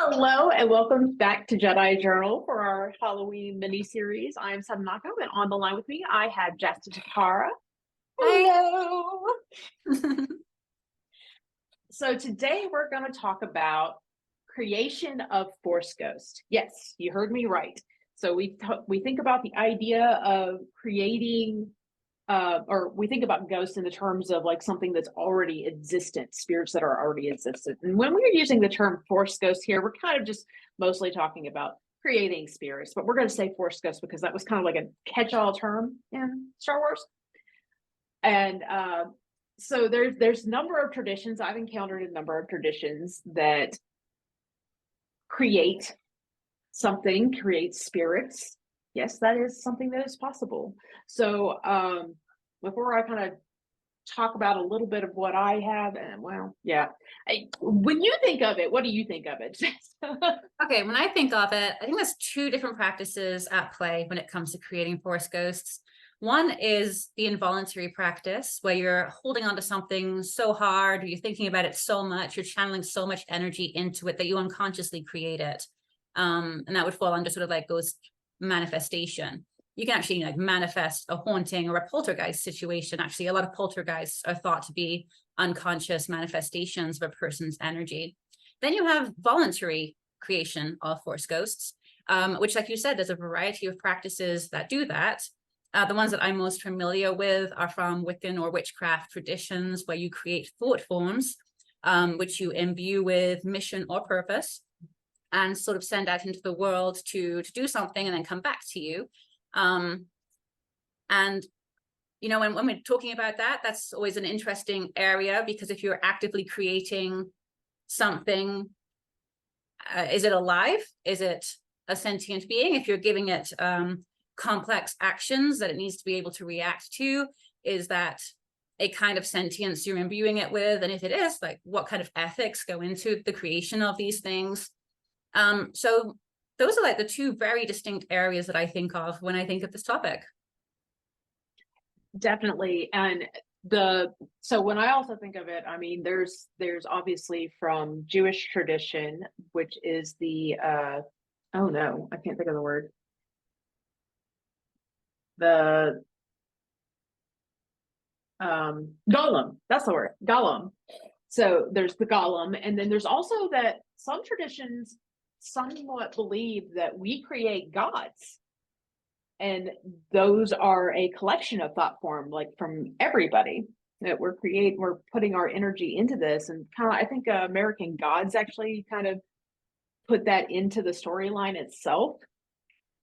Hello and welcome back to Jedi Journal for our Halloween mini-series. I'm Setanaoko, and on the line with me I have Jasta Takara. Hi. Hello. So today we're going to talk about creation of Force Ghost. Yes, you heard me right. So we think about the idea of creating or we think about ghosts in the terms of like something that's already existent, spirits that are already existent. And when we're using the term force ghost here, we're kind of just mostly talking about creating spirits, but we're going to say force ghost because that was kind of like a catch-all term in Star Wars. And so there's a number of traditions. I've encountered a number of traditions that create create spirits. Yes, that is something that is possible. So before I kind of talk about a little bit of what I have, and when you think of it, what do you think of it? Okay, when I think of it, I think there's two different practices at play when it comes to creating force ghosts. One is the involuntary practice where you're holding on to something so hard, or you're thinking about it so much, you're channeling so much energy into it that you unconsciously create it. And that would fall under sort of like ghost manifestation. You can actually like manifest a haunting or a poltergeist situation. Actually, a lot of poltergeists are thought to be unconscious manifestations of a person's energy. Then you have voluntary creation of force ghosts, which, like you said, there's a variety of practices that do that. The ones that I'm most familiar with are from Wiccan or witchcraft traditions, where you create thought forms, which you imbue with mission or purpose, and sort of send out into the world to do something and then come back to you. And you know, when we're talking about that, that's always an interesting area, because if you're actively creating something, is it alive? Is it a sentient being? If you're giving it complex actions that it needs to be able to react to, is that a kind of sentience you're imbuing it with? And if it is, like, what kind of ethics go into the creation of these things? So those are like the two very distinct areas that I think of when I think of this topic. Definitely. And so when I also think of it, I mean, there's obviously from Jewish tradition, which is the oh no, I can't think of the word. The golem, that's the word, golem. So there's the golem, and then there's also that some traditions somewhat believe that we create gods, and those are a collection of thought form, like from everybody, that we're putting our energy into this. And kind of, I think American Gods actually kind of put that into the storyline itself.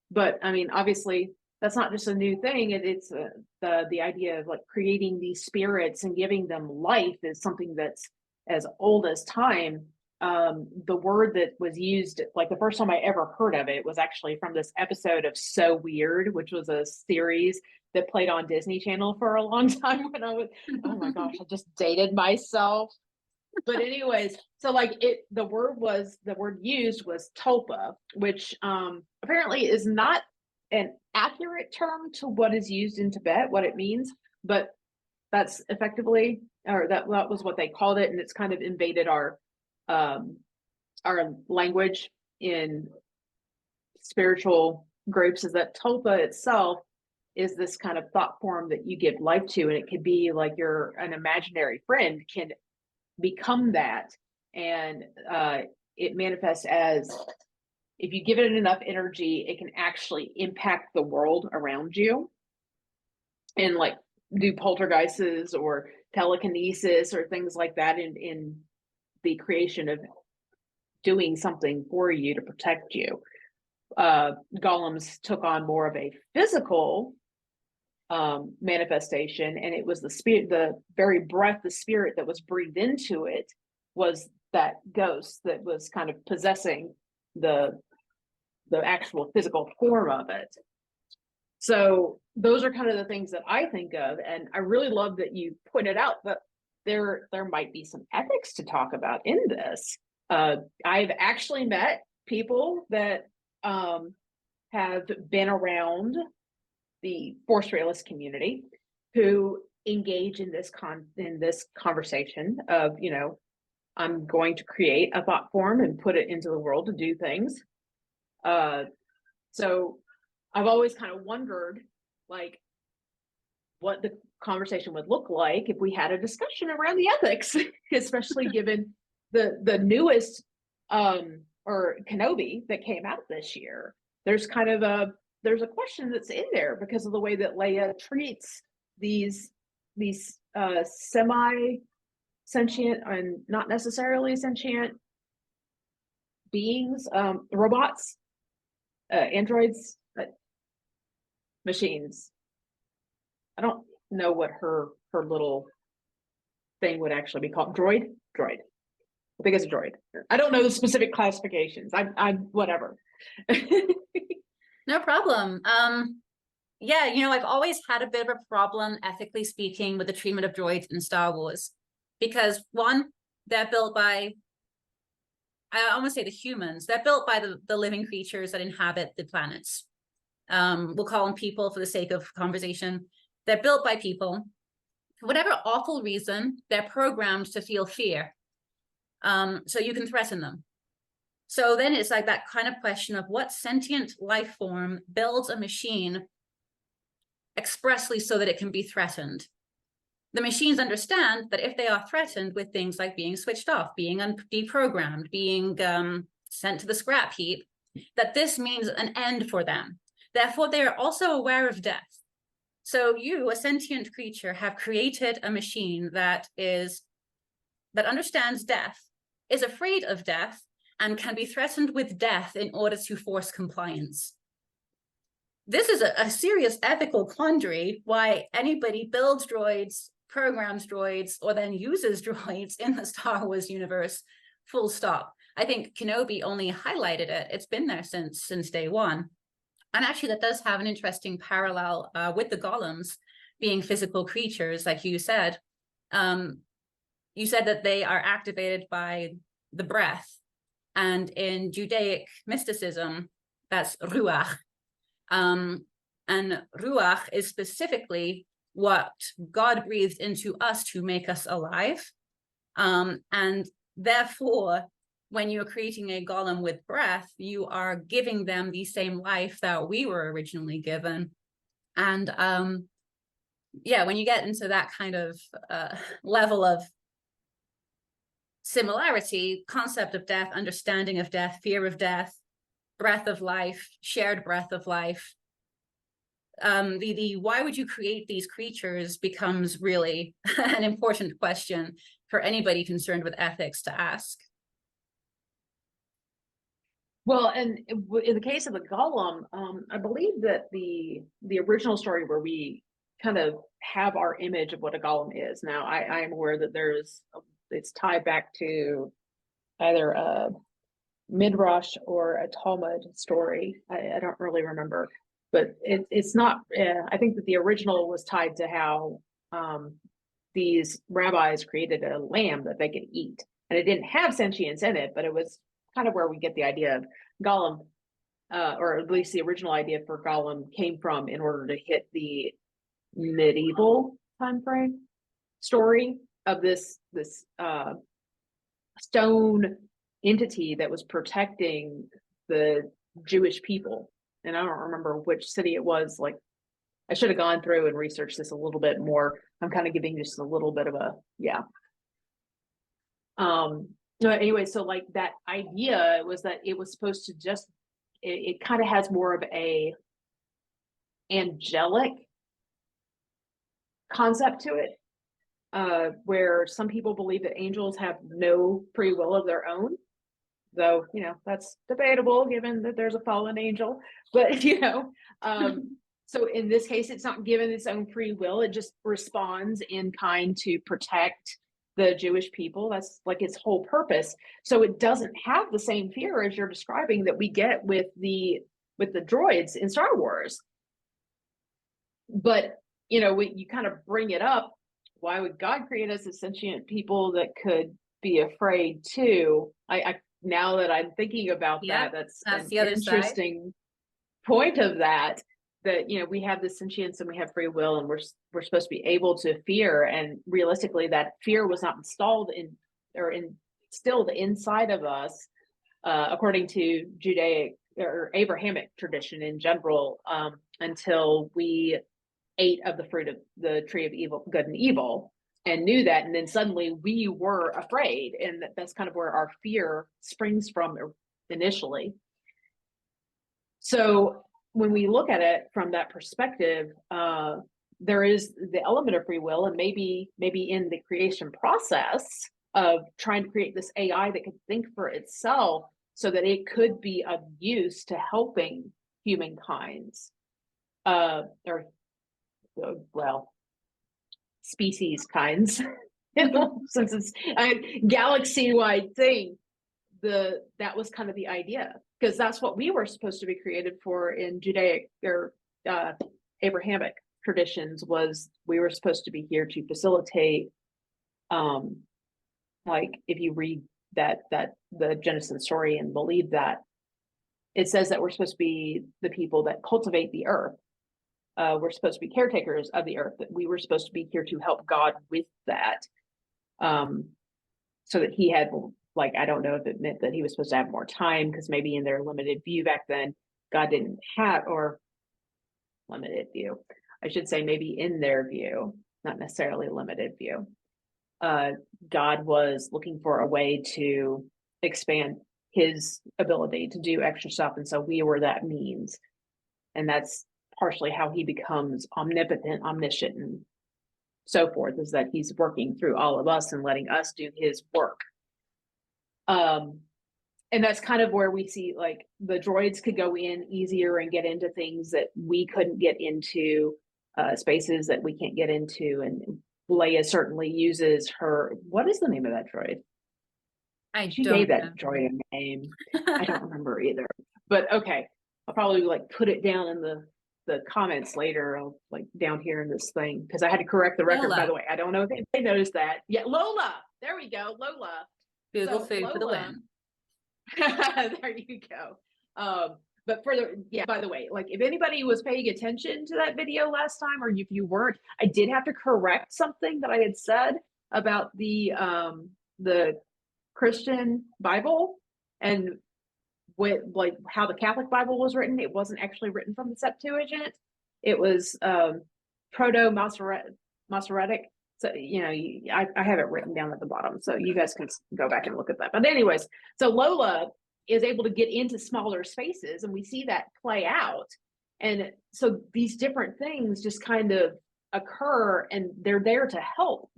But I mean, obviously that's not just a new thing. It's the idea of like creating these spirits and giving them life is something that's as old as time. The word that was used, like the first time I ever heard of it, was actually from this episode of So Weird, which was a series that played on Disney Channel for a long time when I was, oh my gosh, I just dated myself. But anyways, so like the word used was tulpa, which apparently is not an accurate term to what is used in Tibet, what it means, but that's effectively, or that was what they called it, and it's kind of invaded our language in spiritual groups. Is that tulpa itself is this kind of thought form that you give life to, and it could be like an imaginary friend can become that, and it manifests as, if you give it enough energy, it can actually impact the world around you and like do poltergeists or telekinesis or things like that in the creation of doing something for you to protect you. Golems took on more of a physical manifestation, and it was the spirit, the very breath, the spirit that was breathed into it was that ghost that was kind of possessing the actual physical form of it. So those are kind of the things that I think of, and I really love that you pointed out that there might be some ethics to talk about in this. I've actually met people that have been around the force realist community who engage in this conversation of, I'm going to create a thought form and put it into the world to do things. So I've always kind of wondered, like, what the conversation would look like if we had a discussion around the ethics, especially given the newest or Kenobi that came out this year. There's kind of a question that's in there because of the way that Leia treats these semi sentient and not necessarily sentient beings, robots, androids, machines. I don't know what her little thing would actually be called. Droid. I think it's a droid. I don't know the specific classifications. I'm whatever. No problem. Yeah, I've always had a bit of a problem, ethically speaking, with the treatment of droids in Star Wars. Because one, they're built by, I almost say the humans, they're built by the living creatures that inhabit the planets. We'll call them people for the sake of conversation. They're built by people. For whatever awful reason, they're programmed to feel fear. So you can threaten them. So then it's like that kind of question of what sentient life form builds a machine expressly so that it can be threatened. The machines understand that if they are threatened with things like being switched off, being deprogrammed, being sent to the scrap heap, that this means an end for them. Therefore, they are also aware of death. So you, a sentient creature, have created a machine that understands death, is afraid of death, and can be threatened with death in order to force compliance. This is a serious ethical quandary why anybody builds droids, programs droids, or then uses droids in the Star Wars universe, full stop. I think Kenobi only highlighted it. It's been there since day one. And actually that does have an interesting parallel with the golems being physical creatures, like you said. You said that they are activated by the breath. And in Judaic mysticism, that's ruach. And ruach is specifically what God breathed into us to make us alive. And therefore, when you're creating a golem with breath, you are giving them the same life that we were originally given. And yeah, when you get into that kind of level of similarity, concept of death, understanding of death, fear of death, breath of life, shared breath of life, the why would you create these creatures becomes really an important question for anybody concerned with ethics to ask. Well, and in the case of the golem, I believe that the original story where we kind of have our image of what a golem is. Now, I am aware that it's tied back to either a Midrash or a Talmud story. I don't really remember, but it's not. I think that the original was tied to how these rabbis created a lamb that they could eat, and it didn't have sentience in it, but it was kind of where we get the idea of golem, or at least the original idea for golem came from in order to hit the medieval time frame story of this stone entity that was protecting the Jewish people. And I don't remember which city it was. Like, I should have gone through and researched this a little bit more. I'm kind of giving just a little bit of a, yeah. Anyway, so like that idea was that it was supposed to just, it kind of has more of a angelic concept to it, where some people believe that angels have no free will of their own, though, that's debatable given that there's a fallen angel, but so in this case, it's not given its own free will. It just responds in kind to protect the Jewish people. That's like its whole purpose. So it doesn't have the same fear as you're describing that we get with the droids in Star Wars. But you kind of bring it up. Why would God create us as sentient people that could be afraid too? I now that I'm thinking about that, that's the other interesting point of that we have this sentience and we have free will, and we're supposed to be able to fear, and realistically that fear was not installed in still the inside of us, according to Judaic or Abrahamic tradition in general, until we ate of the fruit of the tree of evil, good and evil, and knew that. And then suddenly we were afraid. And that's kind of where our fear springs from initially. So when we look at it from that perspective, there is the element of free will, and maybe in the creation process of trying to create this AI that could think for itself so that it could be of use to helping humankind's or well, species kinds, since it's a galaxy-wide thing. That was kind of the idea, because that's what we were supposed to be created for in Judaic or Abrahamic traditions. Was we were supposed to be here to facilitate, like if you read that the Genesis story and believe that, it says that we're supposed to be the people that cultivate the earth. We're supposed to be caretakers of the earth, that we were supposed to be here to help God with that. So that he had, like, I don't know if it meant that he was supposed to have more time, because maybe in their limited view back then, God didn't have, or limited view, I should say, maybe in their view, not necessarily limited view, God was looking for a way to expand his ability to do extra stuff. And so we were that means. And that's partially how he becomes omnipotent, omniscient, and so forth, is that he's working through all of us and letting us do his work. And that's kind of where we see, like, the droids could go in easier and get into things that we couldn't get into, spaces that we can't get into. And Leia certainly uses her, what is the name of that droid? She gave that droid a name. I don't remember either. But okay, I'll probably like put it down in the comments later, like down here in this thing, because I had to correct the record. Lola. By the way, I don't know if anybody noticed that. Yeah, Lola. There we go, Lola. Google so food Lola, for the win. There you go. But by the way, like if anybody was paying attention to that video last time, or if you weren't, I did have to correct something that I had said about the Christian Bible and with like how the Catholic Bible was written. It wasn't actually written from the Septuagint. It was Proto-Masoretic. So, I have it written down at the bottom, so you guys can go back and look at that. But anyways, so Lola is able to get into smaller spaces, and we see that play out. And so these different things just kind of occur, and they're there to help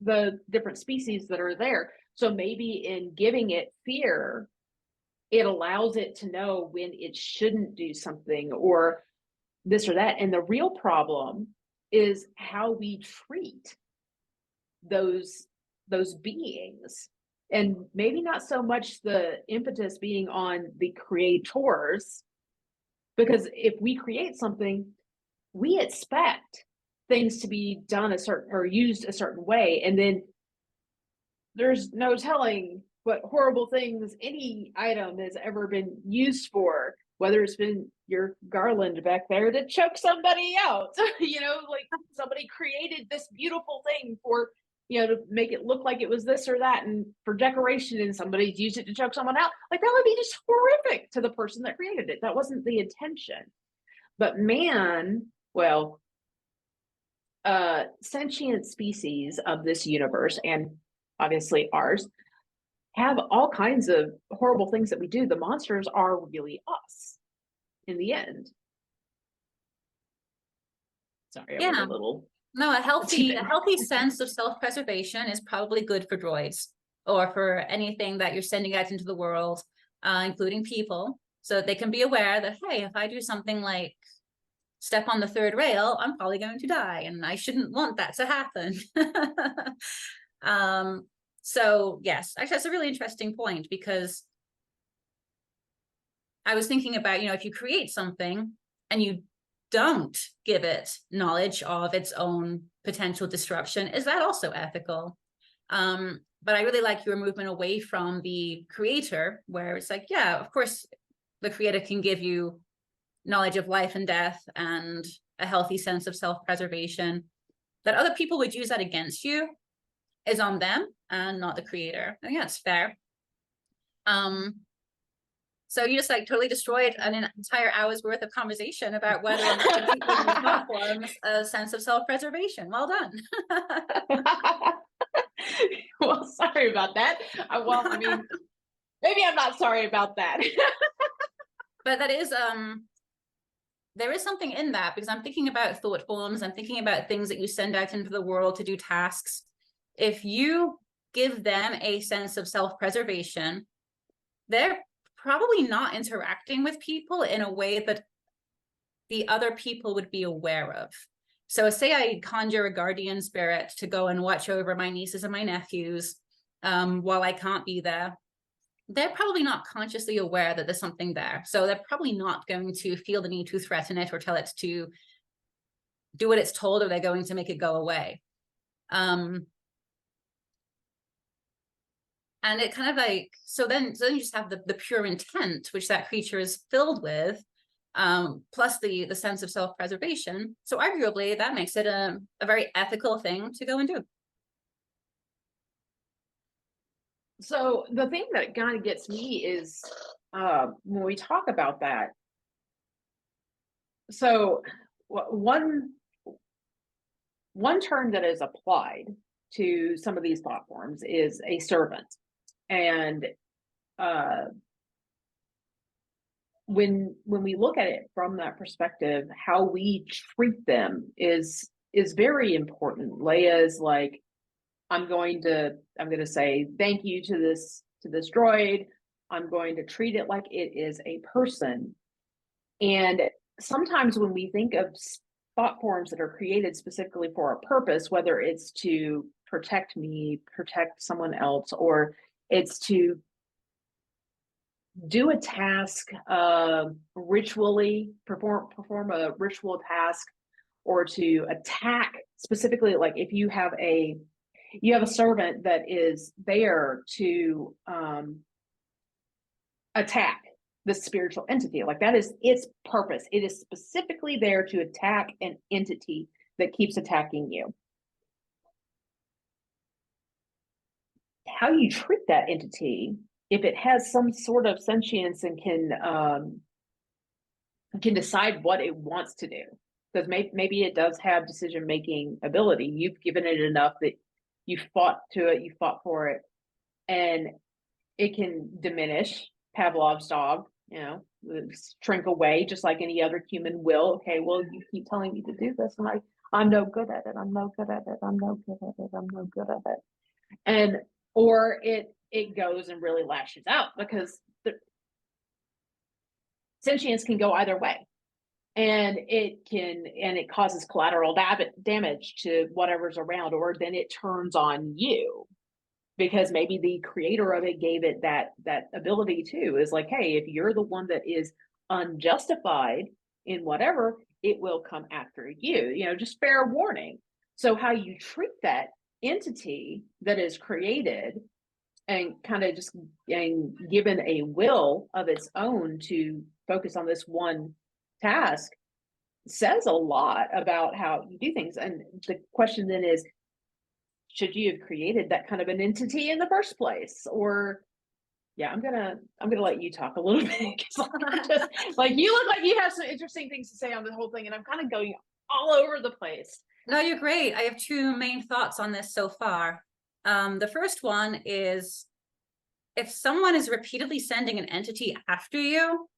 the different species that are there. So maybe in giving it fear, it allows it to know when it shouldn't do something or this or that. And the real problem is how we treat those beings, and maybe not so much the impetus being on the creators, because if we create something, we expect things to be done a certain or used a certain way, and then there's no telling what horrible things any item has ever been used for, whether it's been your garland back there to choke somebody out, like somebody created this beautiful thing for, to make it look like it was this or that, and for decoration, and somebody's used it to choke someone out. Like, that would be just horrific to the person that created it. That wasn't the intention. But man, well, sentient species of this universe, and obviously ours, have all kinds of horrible things that we do. The monsters are really us in the end. Sorry, I was a little... No, a healthy sense of self-preservation is probably good for droids, or for anything that you're sending out into the world, including people, so that they can be aware that, hey, if I do something like step on the third rail, I'm probably going to die, and I shouldn't want that to happen. So yes, actually, that's a really interesting point, because I was thinking about, if you create something and you don't give it knowledge of its own potential destruction, is that also ethical? But I really like your movement away from the creator, where it's like, yeah, of course, the creator can give you knowledge of life and death and a healthy sense of self-preservation. That other people would use that against you is on them and not the creator. I think that's fair. So you just like totally destroyed an entire hour's worth of conversation about whether or not to keep those thought forms a sense of self-preservation. Well done. Well, sorry about that. Well, I mean, maybe I'm not sorry about that. But that is there is something in that, because I'm thinking about thought forms, I'm thinking about things that you send out into the world to do tasks. If you give them a sense of self-preservation, they're probably not interacting with people in a way that the other people would be aware of. So say I conjure a guardian spirit to go and watch over my nieces and my nephews while I can't be there. They're probably not consciously aware that there's something there. So they're probably not going to feel the need to threaten it or tell it to do what it's told, or they're going to make it go away. And it kind of like, so then you just have the pure intent, which that creature is filled with, plus the sense of self-preservation. So arguably that makes it a very ethical thing to go and do. So the thing that kind of gets me is when we talk about that. So one term that is applied to some of these thought forms is a servant. And when we look at it from that perspective, how we treat them is very important. Leia's like, I'm going to say thank you to this droid. I'm going to treat it like it is a person. And sometimes when we think of thought forms that are created specifically for a purpose, whether it's to protect me, protect someone else, or it's to do a task ritually, perform a ritual task, or to attack specifically, like if you have a servant that is there to attack the spiritual entity, like that is its purpose. It is specifically there to attack an entity that keeps attacking you. How you treat that entity, if it has some sort of sentience and can decide what it wants to do, because maybe it does have decision-making ability. You've given it enough that you fought to it, you fought for it, and it can diminish. Pavlov's dog, shrink away just like any other human will. Okay, well, you keep telling me to do this, and I'm no good at it. I'm no good at it. I'm no good at it. I'm no good at it. And or it goes and really lashes out, because the sentience can go either way. And it causes collateral damage to whatever's around, or then it turns on you, because maybe the creator of it gave it that ability too. Is like, hey, if you're the one that is unjustified in whatever, it will come after you. Just fair warning. So how you treat that entity that is created and kind of just given a will of its own to focus on this one task says a lot about how you do things. And the question then is, should you have created that kind of an entity in the first place? Or I'm gonna let you talk a little bit, because I'm just like, you look like you have some interesting things to say on the whole thing, and I'm kind of going all over the place. No, you're great. I have two main thoughts on this so far. The first one is, if someone is repeatedly sending an entity after you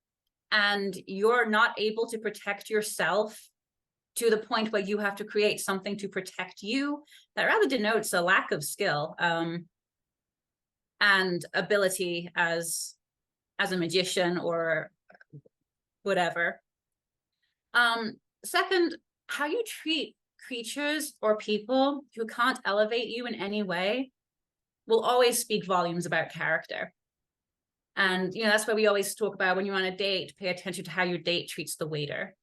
and you're not able to protect yourself to the point where you have to create something to protect you, that rather denotes a lack of skill and ability as a magician or whatever. Second, how you treat creatures or people who can't elevate you in any way will always speak volumes about character. And that's why we always talk about, when you're on a date, pay attention to how your date treats the waiter.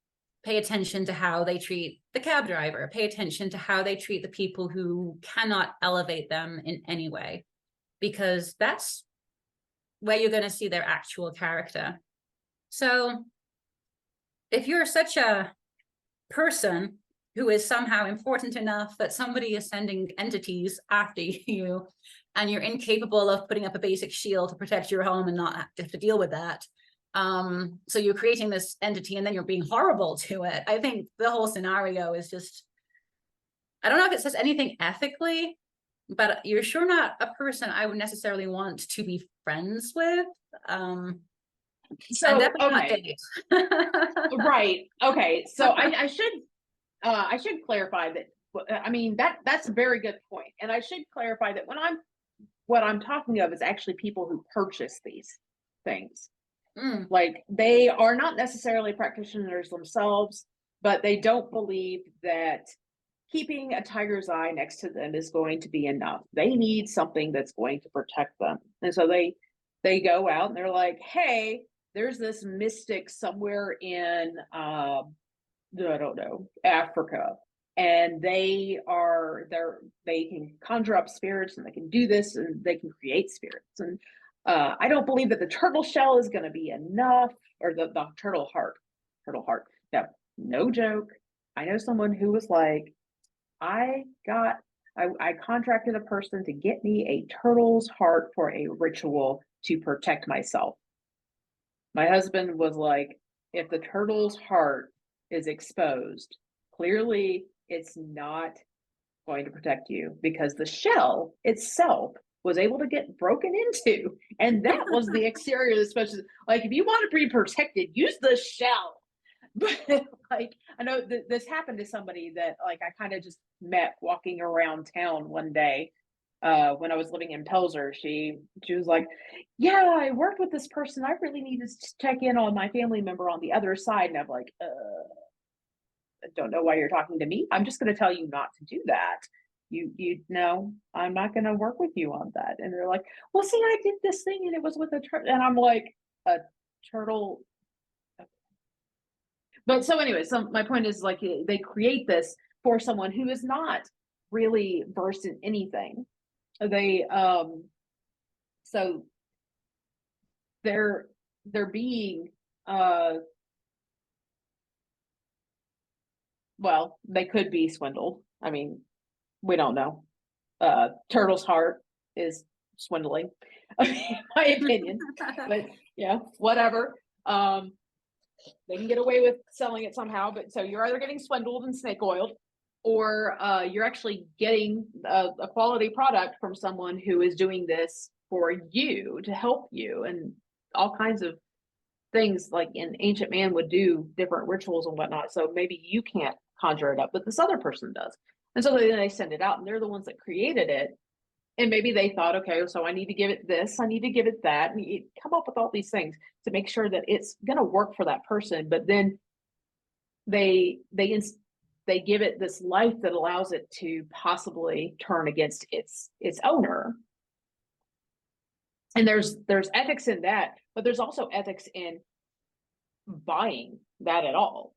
Pay attention to how they treat the cab driver. Pay attention to how they treat the people who cannot elevate them in any way, because that's where you're going to see their actual character. So if you're such a person who is somehow important enough that somebody is sending entities after you, and you're incapable of putting up a basic shield to protect your home and not have to deal with that. So you're creating this entity and then you're being horrible to it. I think the whole scenario is just, I don't know if it says anything ethically, but you're sure not a person I would necessarily want to be friends with. So, and definitely not okay. date. Right. Okay. So I should clarify that. I mean, that's a very good point. And I should clarify that what I'm talking of is actually people who purchase these things. Like, they are not necessarily practitioners themselves, but they don't believe that keeping a tiger's eye next to them is going to be enough. They need something that's going to protect them. And so they go out and they're like, hey, there's this mystic somewhere in I don't know, Africa. And they can conjure up spirits, and they can do this, and they can create spirits. And I don't believe that the turtle shell is going to be enough, or the turtle heart. No, no joke. I know someone who was like, I contracted a person to get me a turtle's heart for a ritual to protect myself. My husband was like, if the turtle's heart is exposed, clearly it's not going to protect you, because the shell itself was able to get broken into, and that was the exterior, especially like, if you want to be protected, use the shell. But like, I know this happened to somebody that, like, I kind of just met walking around town one day when I was living in Pelzer. She was like, yeah, I worked with this person, I really needed to check in on my family member on the other side. And I'm like, I don't know why you're talking to me. I'm just going to tell you not to do that. You know, I'm not going to work with you on that. And they're like, well, see, I did this thing and it was with a turtle. And I'm like, a turtle. But so anyway, so my point is, like, they create this for someone who is not really versed in anything. They so they're being well, they could be swindled. I mean, we don't know. Turtle's heart is swindling, in my opinion. But yeah, whatever. They can get away with selling it somehow, but so you're either getting swindled and snake oiled, or you're actually getting a quality product from someone who is doing this for you, to help you, and all kinds of things. Like, in ancient man would do different rituals and whatnot, so maybe you can't conjure it up, but this other person does. And so then they send it out, and they're the ones that created it. And maybe they thought, okay, so I need to give it this, I need to give it that, and you come up with all these things to make sure that it's going to work for that person. But then they give it this life that allows it to possibly turn against its owner. And there's ethics in that, but there's also ethics in buying that at all.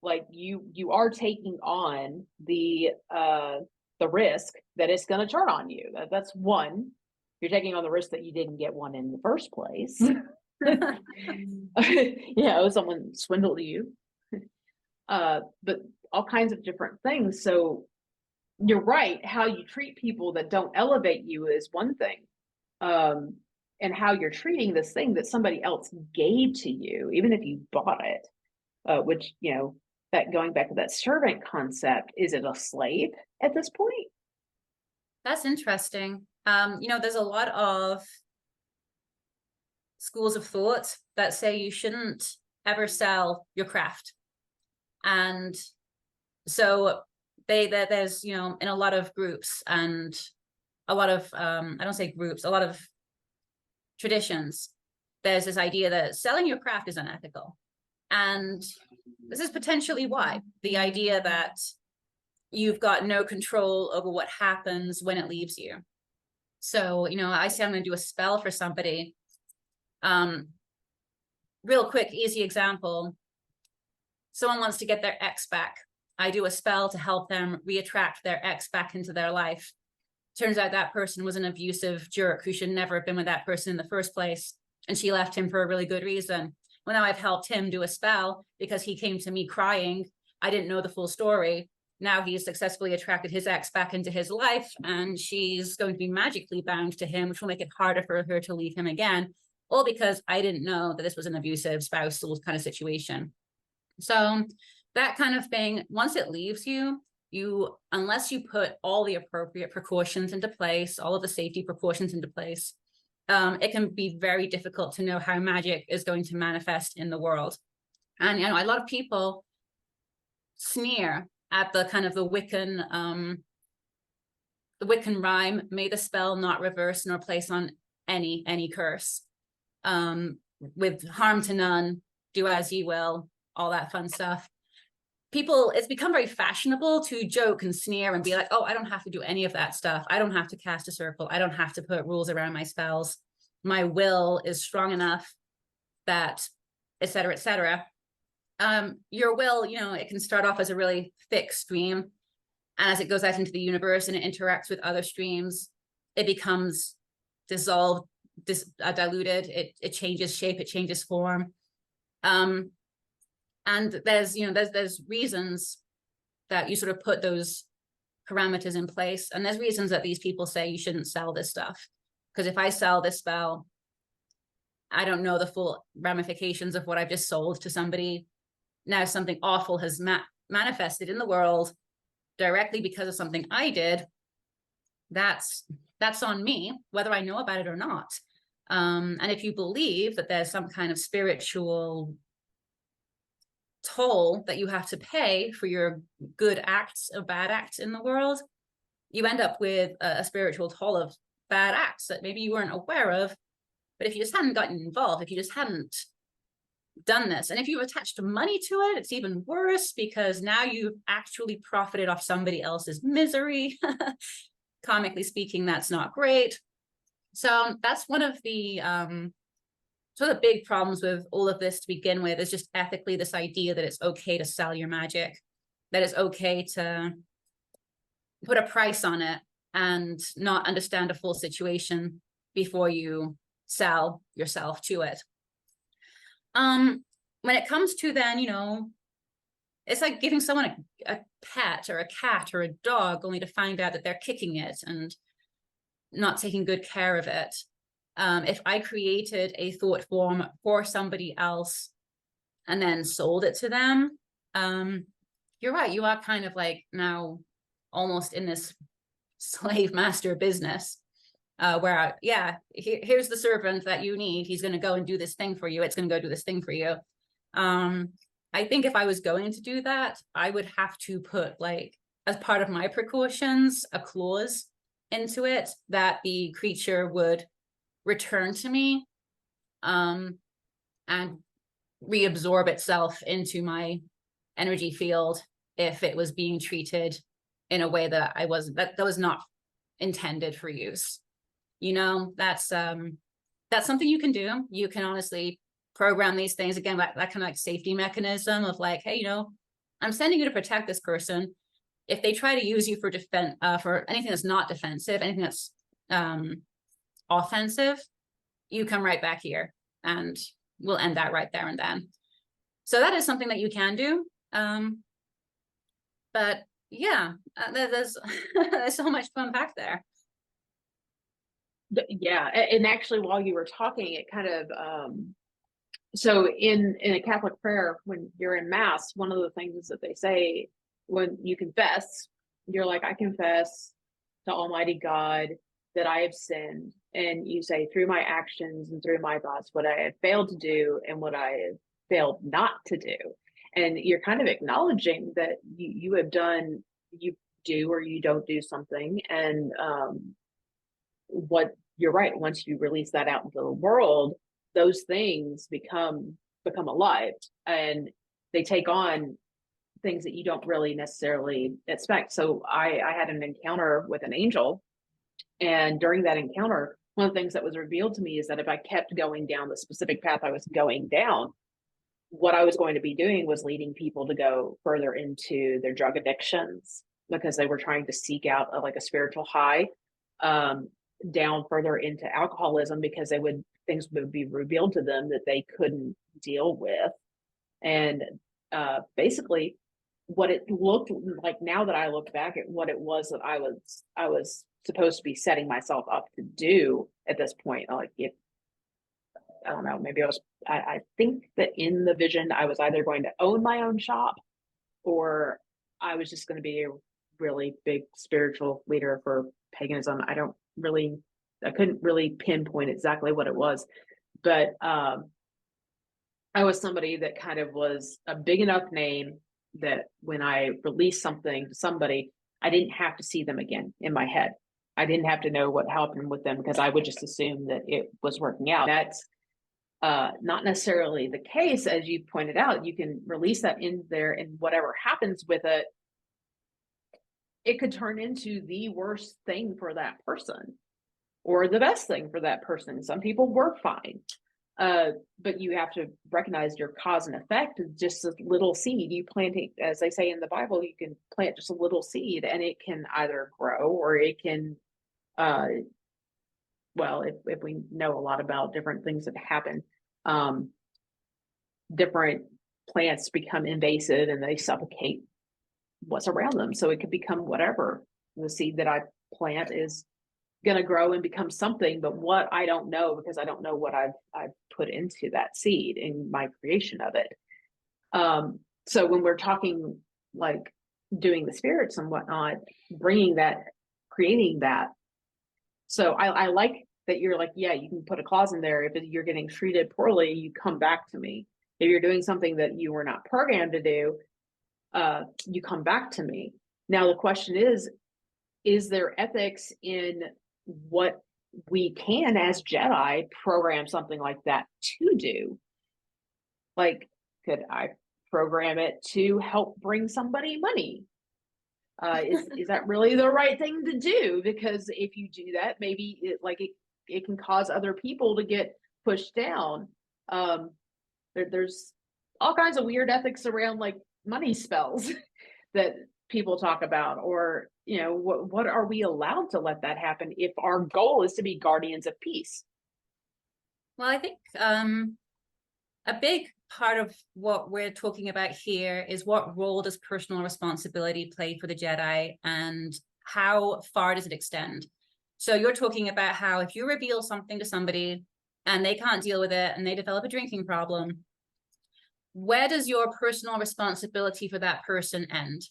Like, you are taking on the risk that it's going to turn on you. That's one. You're taking on the risk that you didn't get one in the first place. Someone swindled you. But all kinds of different things. So you're right. How you treat people that don't elevate you is one thing. And how you're treating this thing that somebody else gave to you, even if you bought it, which, that going back to that servant concept, is it a slave at this point? That's interesting. There's a lot of schools of thought that say you shouldn't ever sell your craft. And so there's, in a lot of groups and a lot of, I don't say groups, a lot of traditions, there's this idea that selling your craft is unethical. And this is potentially why. The idea that you've got no control over what happens when it leaves you. So, I say I'm going to do a spell for somebody. Real quick, easy example. Someone wants to get their ex back. I do a spell to help them reattract their ex back into their life. Turns out that person was an abusive jerk who should never have been with that person in the first place. And she left him for a really good reason. Well, now I've helped him do a spell because he came to me crying I didn't know the full story. Now he's successfully attracted his ex back into his life, and she's going to be magically bound to him, which will make it harder for her to leave him again, all because I didn't know that this was an abusive spousal kind of situation. So that kind of thing, once it leaves you, unless you put all the appropriate precautions into place, all of the safety precautions into place, it can be very difficult to know how magic is going to manifest in the world. And a lot of people sneer at the kind of the Wiccan rhyme, may the spell not reverse nor place on any curse. With harm to none, do as ye will, all that fun stuff. People, it's become very fashionable to joke and sneer and be like, oh, I don't have to do any of that stuff. I don't have to cast a circle. I don't have to put rules around my spells. My will is strong enough that, et cetera, et cetera. Your will, it can start off as a really thick stream. And as it goes out into the universe and it interacts with other streams, it becomes dissolved, diluted. It changes shape, it changes form. And there's reasons that you sort of put those parameters in place. And there's reasons that these people say you shouldn't sell this stuff. Because if I sell this spell, I don't know the full ramifications of what I've just sold to somebody. Now something awful has manifested in the world directly because of something I did. That's on me, whether I know about it or not. And if you believe that there's some kind of spiritual toll that you have to pay for your good acts or bad acts in the world, you end up with a spiritual toll of bad acts that maybe you weren't aware of. But if you just hadn't gotten involved, if you just hadn't done this, and if you've attached money to it, it's even worse, because now you've actually profited off somebody else's misery. Comically speaking, that's not great. So that's one of the sort of big problems with all of this to begin with, is just ethically this idea that it's okay to sell your magic, that it's okay to put a price on it and not understand a full situation before you sell yourself to it. When it comes to then, it's like giving someone a pet or a cat or a dog only to find out that they're kicking it and not taking good care of it. If I created a thought form for somebody else and then sold it to them, you're right. You are kind of like now almost in this slave master business, where, here's the servant that you need. He's going to go and do this thing for you. It's going to go do this thing for you. I think if I was going to do that, I would have to put, like, as part of my precautions, a clause into it that the creature would return to me, and reabsorb itself into my energy field if it was being treated in a way that that was not intended for use. That's something you can do. You can honestly program these things, again, that kind of like safety mechanism of like, hey, I'm sending you to protect this person. If they try to use you for defense, for anything that's not defensive, anything that's offensive, you come right back here and we'll end that right there and then. So that is something that you can do. But yeah, there's there's so much to unpack there. Yeah, and actually, while you were talking, it kind of so in a Catholic prayer, when you're in Mass, one of the things that they say when you confess, you're like, I confess to Almighty God that I have sinned, and you say, through my actions and through my thoughts, what I have failed to do and what I have failed not to do. And you're kind of acknowledging that you have done, you do or you don't do something, and what you're right, once you release that out into the world, those things become alive, and they take on things that you don't really necessarily expect. So I had an encounter with an angel, and during that encounter, one of the things that was revealed to me is that if I kept going down the specific path I was going down, what I was going to be doing was leading people to go further into their drug addictions, because they were trying to seek out a spiritual high, down further into alcoholism, because things would be revealed to them that they couldn't deal with. And basically what it looked like now that I look back at what it was that I was supposed to be setting myself up to do at this point. Like if I don't know, maybe I think that in the vision I was either going to own my own shop or I was just going to be a really big spiritual leader for paganism. I couldn't really pinpoint exactly what it was, but I was somebody that kind of was a big enough name that when I released something to somebody, I didn't have to see them again in my head. I didn't have to know what happened with them because I would just assume that it was working out. That's not necessarily the case, as you pointed out. You can release that in there, and whatever happens with it, it could turn into the worst thing for that person or the best thing for that person. Some people were fine. But you have to recognize your cause and effect is just a little seed. You planting, as they say in the Bible, you can plant just a little seed and it can either grow or it can, well, if we know a lot about different things that happen, different plants become invasive and they suffocate what's around them. So it could become whatever. The seed that I plant is going to grow and become something, but what, I don't know, because I don't know what I've put into that seed in my creation of it. So when we're talking like doing the spirits and whatnot, bringing that, creating that. So I like that you're like, yeah, you can put a clause in there. If you're getting treated poorly, you come back to me. If you're doing something that you were not programmed to do, you come back to me. Now the question is there ethics in what we can as Jedi program something like that to do? Like, could I program it to help bring somebody money? Is that really the right thing to do? Because if you do that, maybe it can cause other people to get pushed down. There's all kinds of weird ethics around like money spells that people talk about, or what are we allowed to let that happen if our goal is to be guardians of peace? Well, I think a big part of what we're talking about here is what role does personal responsibility play for the Jedi and how far does it extend? So you're talking about how if you reveal something to somebody and they can't deal with it and they develop a drinking problem, where does your personal responsibility for that person end?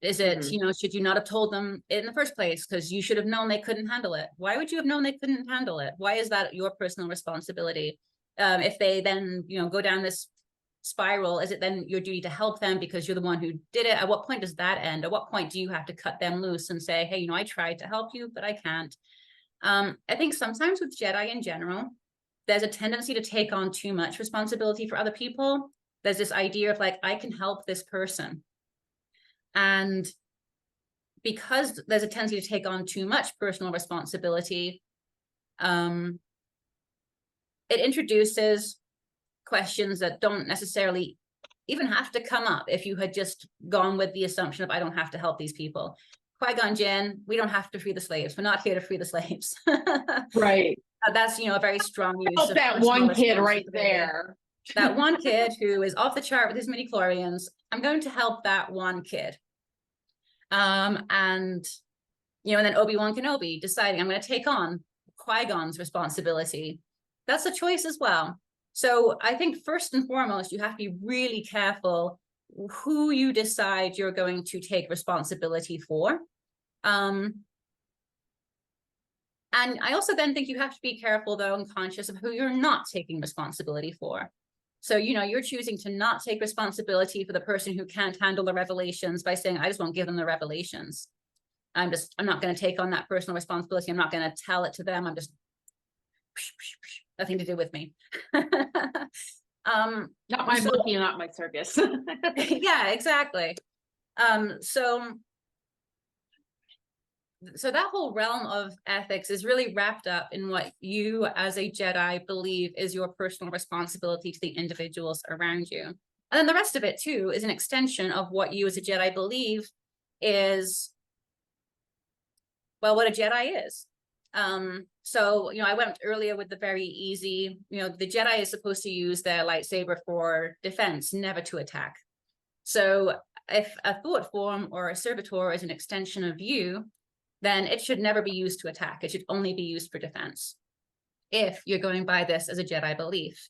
Is it, should you not have told them in the first place because you should have known they couldn't handle it? Why would you have known they couldn't handle it? Why is that your personal responsibility? If they then, go down this spiral, is it then your duty to help them because you're the one who did it? At what point does that end? At what point do you have to cut them loose and say, hey, I tried to help you, but I can't? I think sometimes with Jedi in general, there's a tendency to take on too much responsibility for other people. There's this idea of like, I can help this person. And because there's a tendency to take on too much personal responsibility, it introduces questions that don't necessarily even have to come up if you had just gone with the assumption of, I don't have to help these people. Qui-Gon Jinn, we don't have to free the slaves. We're not here to free the slaves. Right. That's, a very strong use Help of that one kid right there. That one kid who is off the chart with his midi-chlorians. I'm going to help that one kid. And then Obi-Wan Kenobi deciding I'm going to take on Qui-Gon's responsibility. That's a choice as well. So I think first and foremost, you have to be really careful who you decide you're going to take responsibility for. And I also then think you have to be careful, though, and conscious of who you're not taking responsibility for. So, you're choosing to not take responsibility for the person who can't handle the revelations by saying, I just won't give them the revelations. I'm not going to take on that personal responsibility. I'm not going to tell it to them. I'm just nothing to do with me. Not my monkey, not my circus. Yeah, exactly. So that whole realm of ethics is really wrapped up in what you as a Jedi believe is your personal responsibility to the individuals around you. And then the rest of it too is an extension of what you as a Jedi believe is, well, what a Jedi is. So, I went earlier with the very easy, the Jedi is supposed to use their lightsaber for defense, never to attack. So if a thought form or a servitor is an extension of you, then it should never be used to attack. It should only be used for defense. If you're going by this as a Jedi belief.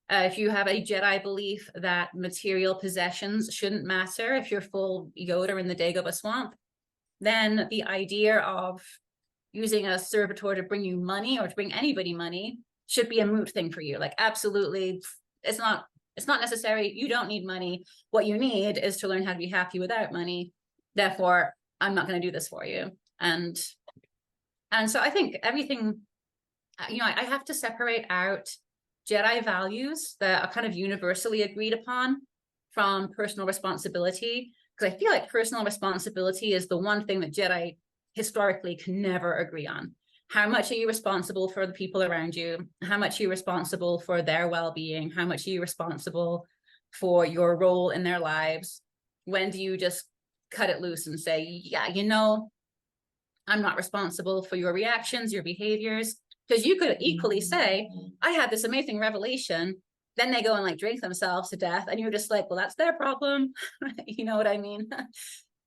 If you have a Jedi belief that material possessions shouldn't matter, if you're full Yoda in the Dagobah swamp, then the idea of using a servitor to bring you money or to bring anybody money should be a moot thing for you. Like, absolutely, it's not necessary. You don't need money. What you need is to learn how to be happy without money. Therefore, I'm not going to do this for you. And so I think everything, I have to separate out Jedi values that are kind of universally agreed upon from personal responsibility, because I feel like personal responsibility is the one thing that Jedi historically can never agree on. How much are you responsible for the people around you? How much are you responsible for their well-being? How much are you responsible for your role in their lives? When do you just cut it loose and say, yeah, I'm not responsible for your reactions, your behaviors? Because you could equally say, I had this amazing revelation, then they go and like drink themselves to death, and you're just like, well, that's their problem. You know what I mean?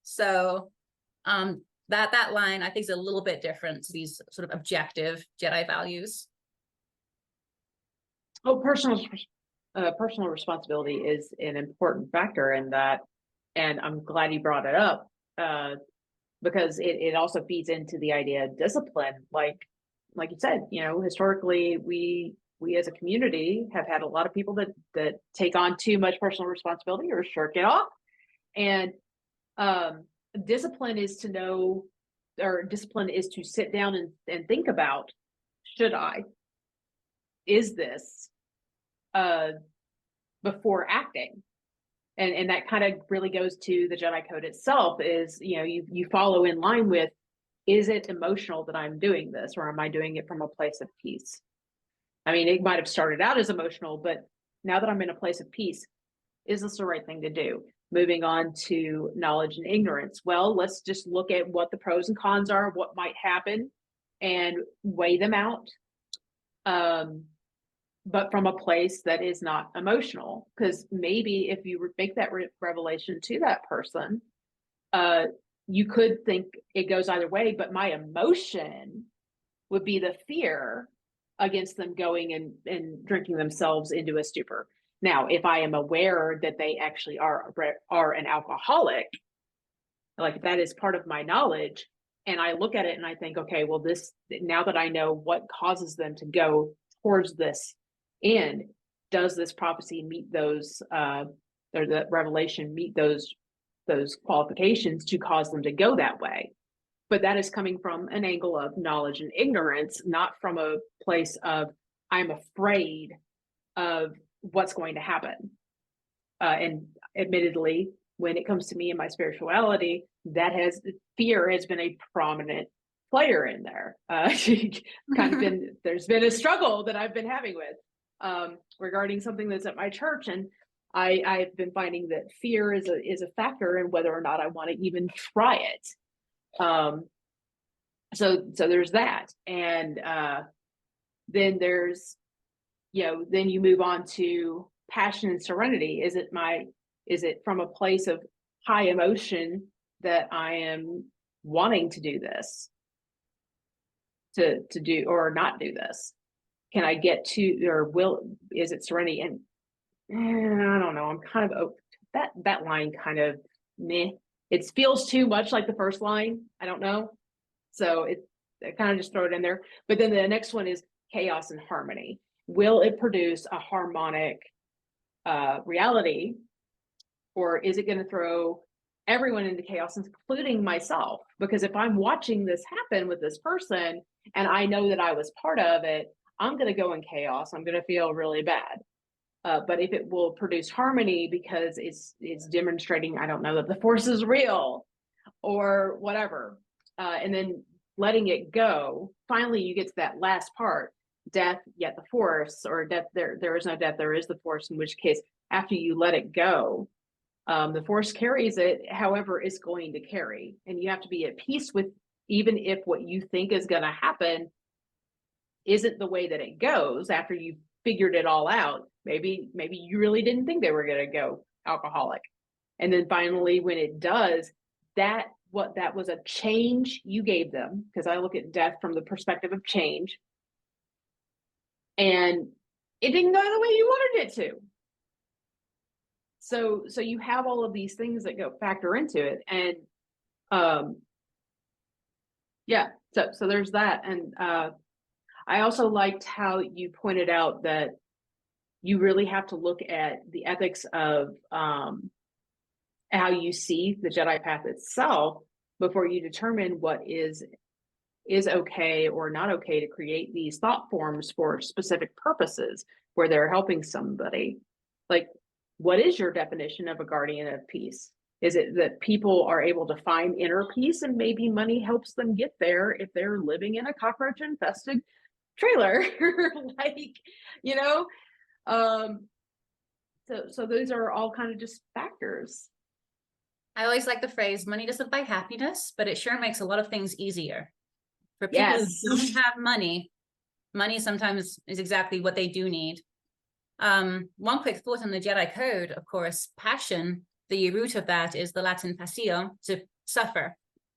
So that line, I think, is a little bit different to these sort of objective Jedi values. Oh, personal responsibility is an important factor in that, and I'm glad you brought it up, because it also feeds into the idea of discipline. Like you said, historically, we as a community have had a lot of people that take on too much personal responsibility or shirk it off. And discipline is to sit down and think about, is this before acting? And that kind of really goes to the Jedi Code itself, is, you follow in line with, is it emotional that I'm doing this, or am I doing it from a place of peace? I mean, it might have started out as emotional, but now that I'm in a place of peace, is this the right thing to do? Moving on to knowledge and ignorance. Well, let's just look at what the pros and cons are, what might happen, and weigh them out. But from a place that is not emotional, because maybe if you make that revelation to that person, you could think it goes either way, but my emotion would be the fear against them going and drinking themselves into a stupor. Now, if I am aware that they actually are an alcoholic, like that is part of my knowledge, and I look at it and I think, okay, well, now that I know what causes them to go towards this end, does this prophecy meet those, or the revelation meet those qualifications to cause them to go that way? But that is coming from an angle of knowledge and ignorance, not from a place of, I'm afraid of what's going to happen. And admittedly, when it comes to me and my spirituality, fear has been a prominent player in there. There's been a struggle that I've been having with regarding something that's at my church, and I've been finding that fear is a factor in whether or not I want to even try it. So there's that, and then there's, then you move on to passion and serenity. Is it from a place of high emotion that I am wanting to do this, to do or not do this? Can I get to, or is it serenity? And I don't know. I'm kind of that line kind of meh. It feels too much like the first line. I don't know. So I kind of just throw it in there. But then the next one is chaos and harmony. Will it produce a harmonic reality, or is it going to throw everyone into chaos, including myself? Because if I'm watching this happen with this person and I know that I was part of it, I'm going to go in chaos. I'm going to feel really bad. But if it will produce harmony because it's demonstrating, I don't know, that the force is real or whatever, and then letting it go, finally you get to that last part, death yet the force, or death, there is no death, there is the force, in which case after you let it go, the force carries it however it's going to carry, and you have to be at peace with, even if what you think is going to happen isn't the way that it goes after you've figured it all out. Maybe you really didn't think they were going to go alcoholic, And then finally, when it does, that was a change you gave them, because I look at death from the perspective of change, and it didn't go the way you wanted it to. So you have all of these things that go factor into it. And yeah, so there's that. And I also liked how you pointed out that you really have to look at the ethics of how you see the Jedi path itself before you determine what is okay or not okay to create these thought forms for specific purposes where they're helping somebody. Like, what is your definition of a guardian of peace? Is it that people are able to find inner peace and maybe money helps them get there if they're living in a cockroach infested trailer? Like, you know, so those are all kind of just factors. I always like the phrase, money doesn't buy happiness, but it sure makes a lot of things easier. For people Yes. who don't have money, money sometimes is exactly what they do need. One quick thought on the Jedi Code, of course, passion, the root of that is the Latin passio, to suffer.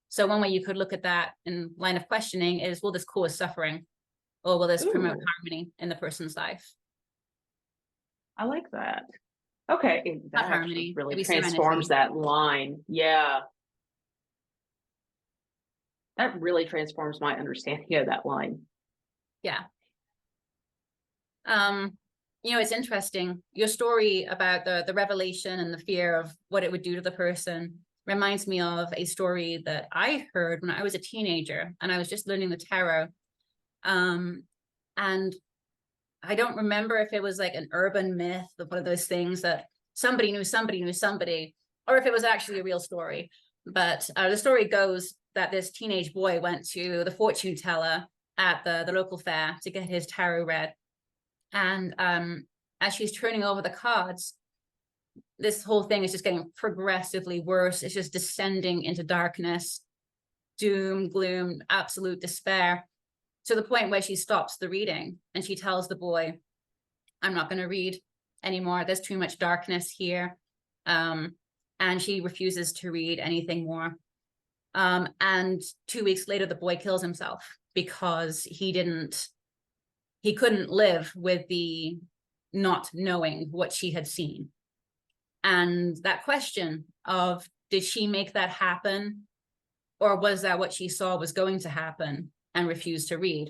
So one way you could look at that in line of questioning is, will this cause suffering? Or will this promote harmony in the person's life? I like that. Okay, that harmony, really transforms that line. Yeah. That really transforms my understanding of that line. Yeah. It's interesting. Your story about the revelation and the fear of what it would do to the person reminds me of a story that I heard when I was a teenager and I was just learning the tarot. And I don't remember if it was like an urban myth, one of those things that somebody knew somebody, or if it was actually a real story. But the story goes that this teenage boy went to the fortune teller at the local fair to get his tarot read. And as she's turning over the cards, this whole thing is just getting progressively worse. It's just descending into darkness, doom, gloom, absolute despair, to the point where she stops the reading and she tells the boy, I'm not going to read anymore. There's too much darkness here. And she refuses to read anything more. And 2 weeks later, the boy kills himself because he couldn't live with the not knowing what she had seen. And that question of, did she make that happen? Or was that what she saw was going to happen and refused to read,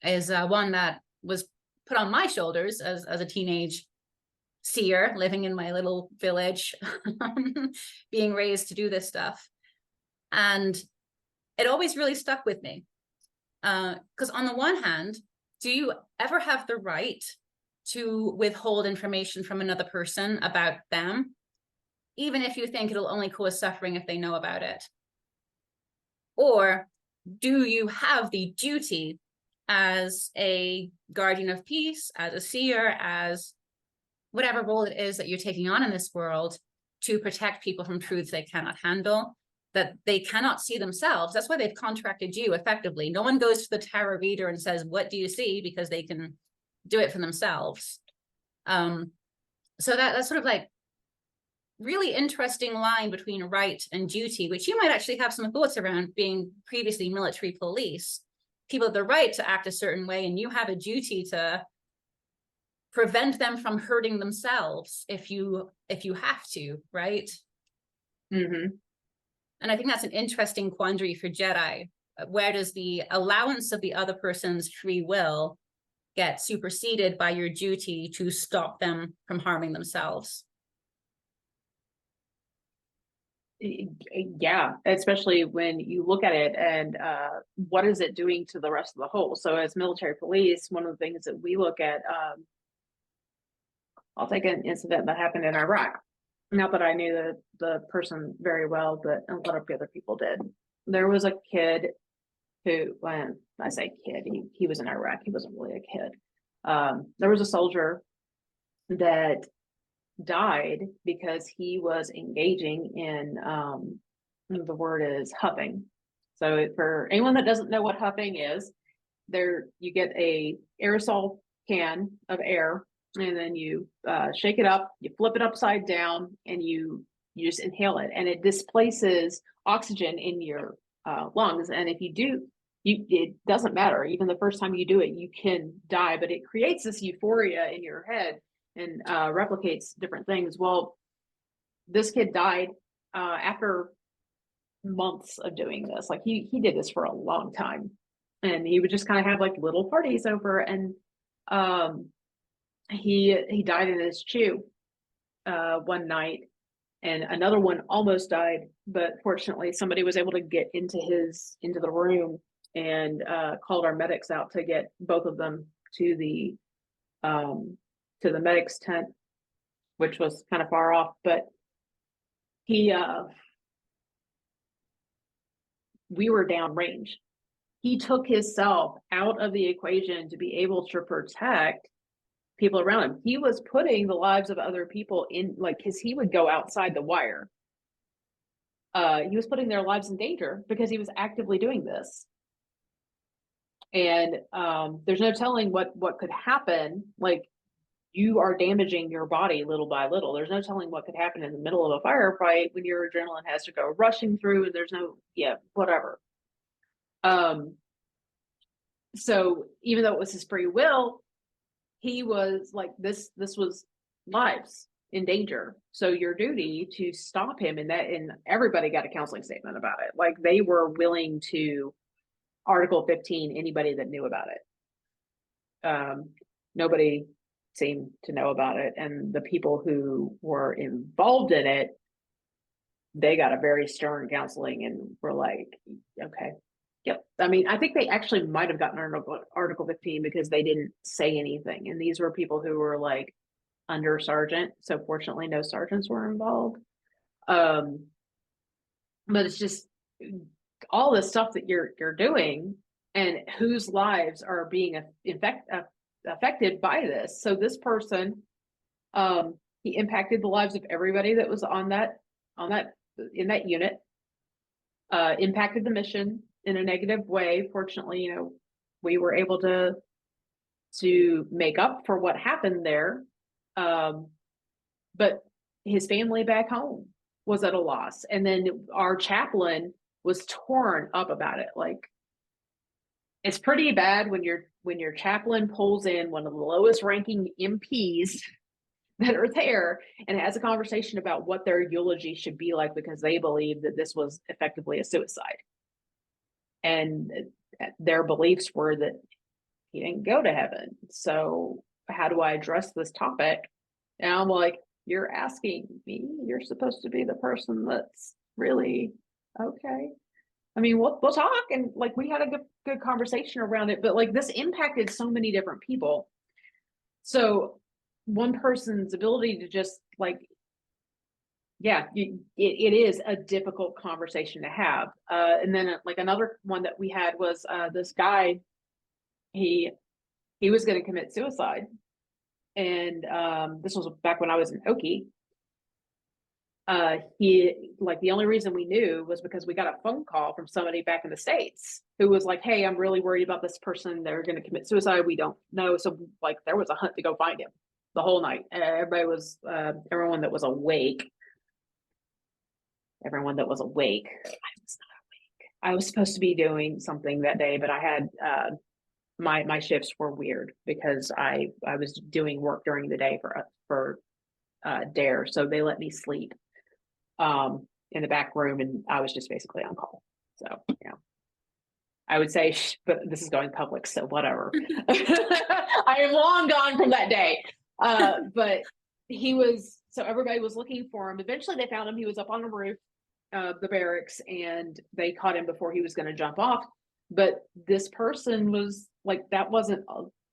is one that was put on my shoulders as a teenage seer living in my little village, being raised to do this stuff. And it always really stuck with me. Because on the one hand, do you ever have the right to withhold information from another person about them, even if you think it'll only cause suffering if they know about it? Or do you have the duty as a guardian of peace, as a seer, as whatever role it is that you're taking on in this world, to protect people from truths they cannot handle, that they cannot see themselves? That's why they've contracted you effectively. No one goes to the tarot reader and says, what do you see? Because they can do it for themselves. So that's sort of like really interesting line between right and duty, which you might actually have some thoughts around, being previously military police. People have the right to act a certain way, and you have a duty to prevent them from hurting themselves if you have to, right? Mm-hmm. And I think that's an interesting quandary for Jedi. Where does the allowance of the other person's free will get superseded by your duty to stop them from harming themselves? Yeah, especially when you look at it and what is it doing to the rest of the whole? So as military police, one of the things that we look at, I'll take an incident that happened in Iraq. Not that I knew the person very well, but a lot of the other people did. There was a kid who, when I say kid, he was in Iraq. He wasn't really a kid. There was a soldier that died because he was engaging in the word is huffing. So for anyone that doesn't know what huffing is, there you get a aerosol can of air, and then you shake it up, you flip it upside down, and you You just inhale it, and it displaces oxygen in your lungs. And if you do, it doesn't matter. Even the first time you do it, you can die, but it creates this euphoria in your head and replicates different things. Well, this kid died after months of doing this. Like he did this for a long time, and he would just kind of have like little parties over, and he died in his chew one night, and another one almost died, but fortunately somebody was able to get into the room and called our medics out to get both of them to the medics tent, which was kind of far off. But we were downrange. He took himself out of the equation to be able to protect people around him. He was putting the lives of other people in, like, because he would go outside the wire. He was putting their lives in danger because he was actively doing this. And there's no telling what could happen. Like, you are damaging your body little by little. There's no telling what could happen in the middle of a firefight when your adrenaline has to go rushing through, and there's no, whatever. So even though it was his free will, he was like, this was lives in danger. So your duty to stop him, and everybody got a counseling statement about it. Like, they were willing to Article 15 anybody that knew about it. Nobody seemed to know about it, and the people who were involved in it, they got a very stern counseling and were like, okay. Yep. I mean, I think they actually might have gotten Article 15 because they didn't say anything. And these were people who were like under sergeant. So fortunately, no sergeants were involved. But it's just all this stuff that you're doing, and whose lives are being affected by this. So this person, he impacted the lives of everybody that was in that unit, impacted the mission in a negative way. Fortunately, we were able to make up for what happened there. But his family back home was at a loss. And then our chaplain was torn up about it. Like, it's pretty bad when your chaplain pulls in one of the lowest ranking MPs that are there and has a conversation about what their eulogy should be like, because they believe that this was effectively a suicide. And their beliefs were that he didn't go to heaven. So how do I address this topic? And I'm like, you're asking me, you're supposed to be the person that's really okay. I mean, we'll talk, and like, we had a good conversation around it, but like, this impacted so many different people. So one person's ability to just like, it is a difficult conversation to have. And then like another one that we had was this guy, he was going to commit suicide. And this was back when I was in Okie. The only reason we knew was because we got a phone call from somebody back in the States who was like, hey, I'm really worried about this person. They're going to commit suicide. We don't know. So like, there was a hunt to go find him the whole night. Everyone that was awake. I was not awake. I was supposed to be doing something that day, but I had my shifts were weird because I was doing work during the day for DARE, so they let me sleep in the back room, and I was just basically on call. So I would say, but this is going public, so whatever. I am long gone from that day. But so everybody was looking for him. Eventually they found him. He was up on the roof of the barracks, and they caught him before he was going to jump off. But this person was like, that wasn't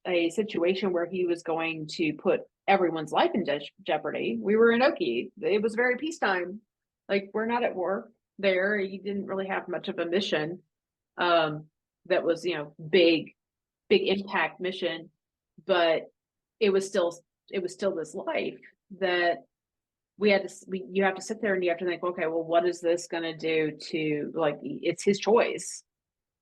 a situation where he was going to put everyone's life in jeopardy. We were in Okie. It was very peacetime. Like, we're not at war there. He didn't really have much of a mission that was, big impact mission, but it was still this life that you have to sit there and you have to think, okay, well, what is this going to do to, like, it's his choice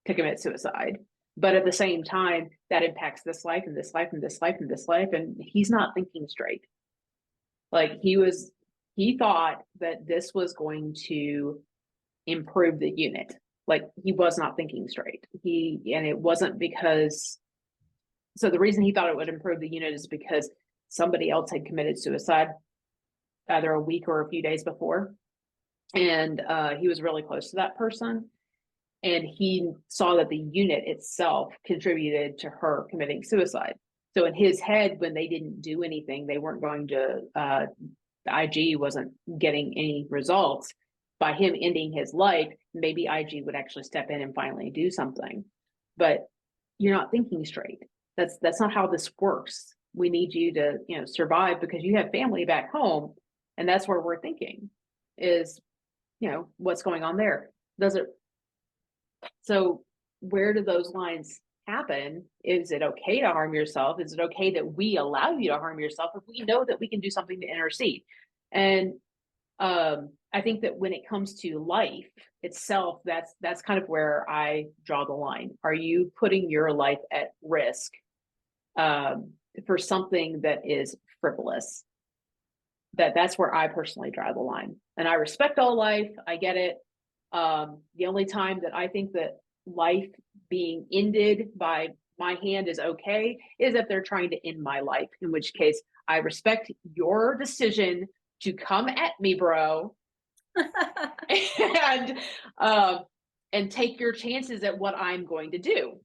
to commit suicide. But at the same time, that impacts this life and this life and this life and this life. And he's not thinking straight. Like, he was he thought that this was going to improve the unit. Like, he was not thinking straight. And it wasn't because, so the reason he thought it would improve the unit is because somebody else had committed suicide either a week or a few days before. And he was really close to that person. And he saw that the unit itself contributed to her committing suicide. So in his head, when they didn't do anything, they weren't going to, the IG wasn't getting any results. By him ending his life, maybe IG would actually step in and finally do something. But you're not thinking straight. That's not how this works. We need you to, survive because you have family back home. And that's where we're thinking is, what's going on there. So where do those lines happen? Is it okay to harm yourself? Is it okay that we allow you to harm yourself if we know that we can do something to intercede? And I think that when it comes to life itself, that's kind of where I draw the line. Are you putting your life at risk for something that is frivolous? That's where I personally draw the line. And I respect all life. I get it. The only time that I think that life being ended by my hand is okay is if they're trying to end my life, in which case I respect your decision to come at me, bro, and take your chances at what I'm going to do.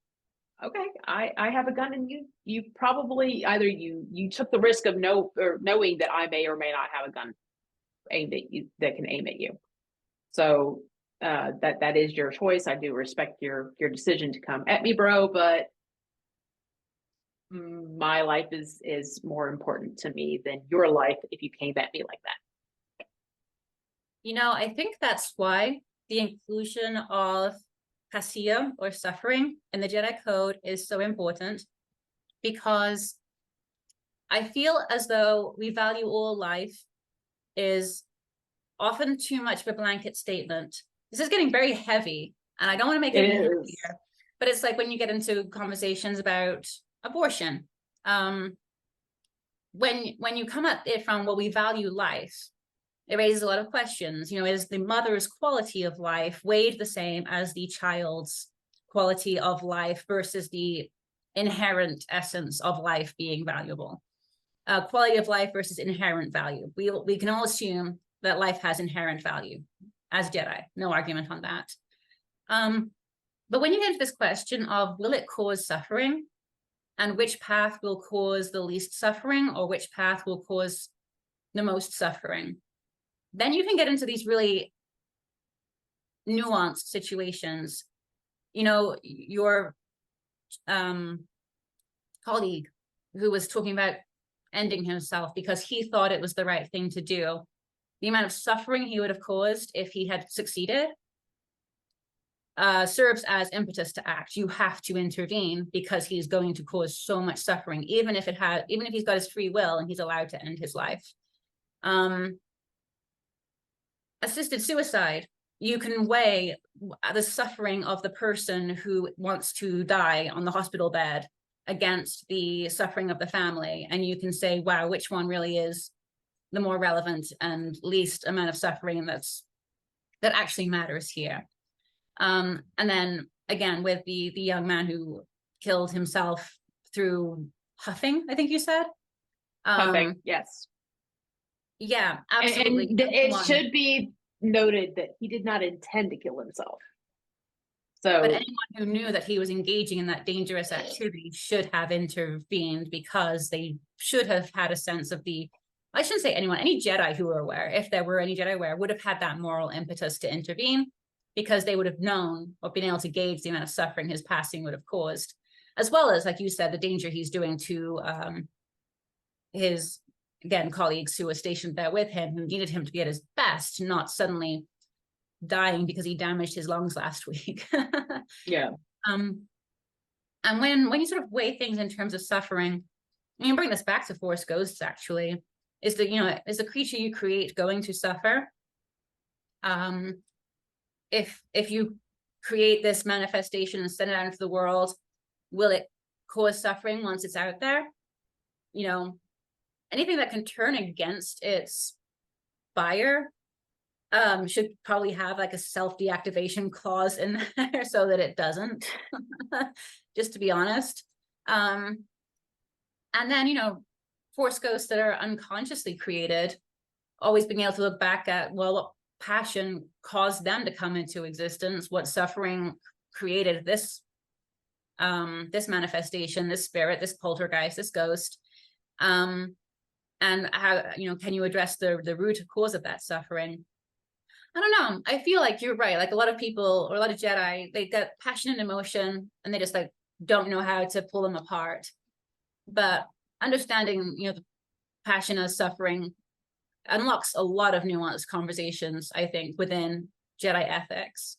Okay, I have a gun, and you probably either you took the risk of knowing that I may or may not have a gun aimed at you that can aim at you. So that is your choice. I do respect your decision to come at me, bro, but my life is more important to me than your life if you came at me like that. I think that's why the inclusion of Pasiya or suffering in the Jedi Code is so important, because I feel as though we value all life is often too much of a blanket statement. This is getting very heavy, and I don't want to make it heavier, but it's like when you get into conversations about abortion, when you come at it from, well, we value life, it raises a lot of questions. Is the mother's quality of life weighed the same as the child's quality of life versus the inherent essence of life being valuable? Quality of life versus inherent value. We can all assume that life has inherent value as Jedi. No argument on that. But when you get into this question of, will it cause suffering? And which path will cause the least suffering, or which path will cause the most suffering? Then you can get into these really nuanced situations. Your colleague who was talking about ending himself because he thought it was the right thing to do, the amount of suffering he would have caused if he had succeeded serves as impetus to act. You have to intervene because he's going to cause so much suffering, even if he's got his free will and he's allowed to end his life. Assisted suicide, you can weigh the suffering of the person who wants to die on the hospital bed against the suffering of the family, and you can say, wow, which one really is the more relevant and least amount of suffering that actually matters here. And then again, with the young man who killed himself through huffing, I think you said. Huffing, yes. Yeah, absolutely. And it should be noted that he did not intend to kill himself. So, but anyone who knew that he was engaging in that dangerous activity should have intervened, because they should have had a sense of I shouldn't say anyone, any Jedi who were aware, if there were any Jedi aware, would have had that moral impetus to intervene, because they would have known or been able to gauge the amount of suffering his passing would have caused, as well as, like you said, the danger he's doing to his, again, colleagues who were stationed there with him, who needed him to be at his best, not suddenly dying because he damaged his lungs last week. Yeah. And when you sort of weigh things in terms of suffering, and you bring this back to Force Ghosts, actually, is the creature you create going to suffer? If you create this manifestation and send it out into the world, will it cause suffering once it's out there? Anything that can turn against its buyer should probably have like a self deactivation clause in there so that it doesn't, just to be honest. And then, you know, force ghosts that are unconsciously created, always being able to look back at, well, what passion caused them to come into existence, what suffering created this this manifestation, this spirit, this poltergeist, this ghost, and how, you know, can you address the root cause of that suffering? I don't know. I feel like you're right. Like a lot of people or a lot of Jedi, they get passion and emotion and they just like don't know how to pull them apart. But understanding, you know, the passion as suffering unlocks a lot of nuanced conversations, I think, within Jedi ethics.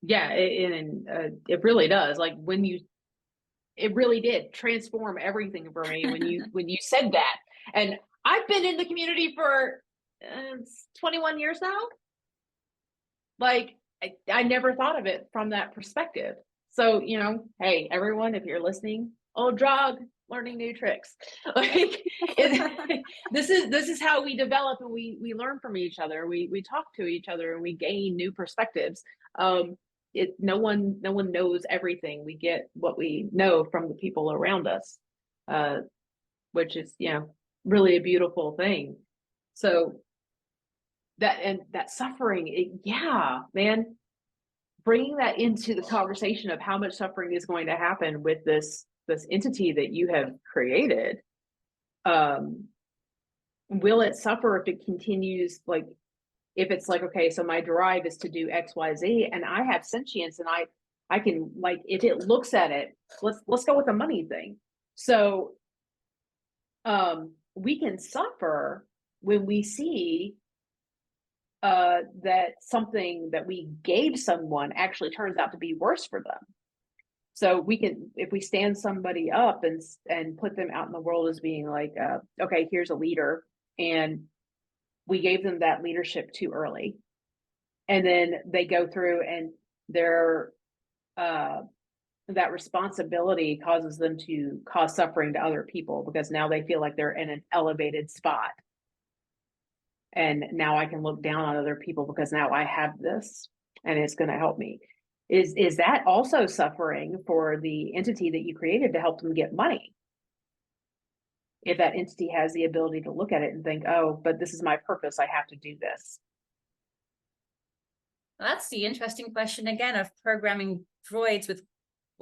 Yeah, it really does. Like it really did transform everything for me when you said that. And I've been in the community for 21 years now. Like I never thought of it from that perspective. So, you know, hey, everyone, if you're listening, old Drog learning new tricks. Like this is how we develop and we learn from each other. We talk to each other and we gain new perspectives. No one knows everything. We get what we know from the people around us, which is, you know, really a beautiful thing. So that suffering, yeah, man, bringing that into the conversation of how much suffering is going to happen with this entity that you have created. Will it suffer if it continues? Like, if it's like, okay, so my drive is to do X, Y, Z, and I have sentience, and I can, like, if it looks at it, let's go with the money thing. So, we can suffer when we see that something that we gave someone actually turns out to be worse for them. So we can, if we stand somebody up and put them out in the world as being like, okay, here's a leader, and we gave them that leadership too early, and then they go through and their that responsibility causes them to cause suffering to other people because now they feel like they're in an elevated spot. And now I can look down on other people because now I have this and it's going to help me. Is that also suffering for the entity that you created to help them get money? If that entity has the ability to look at it and think, oh, but this is my purpose, I have to do this. That's the interesting question again of programming droids with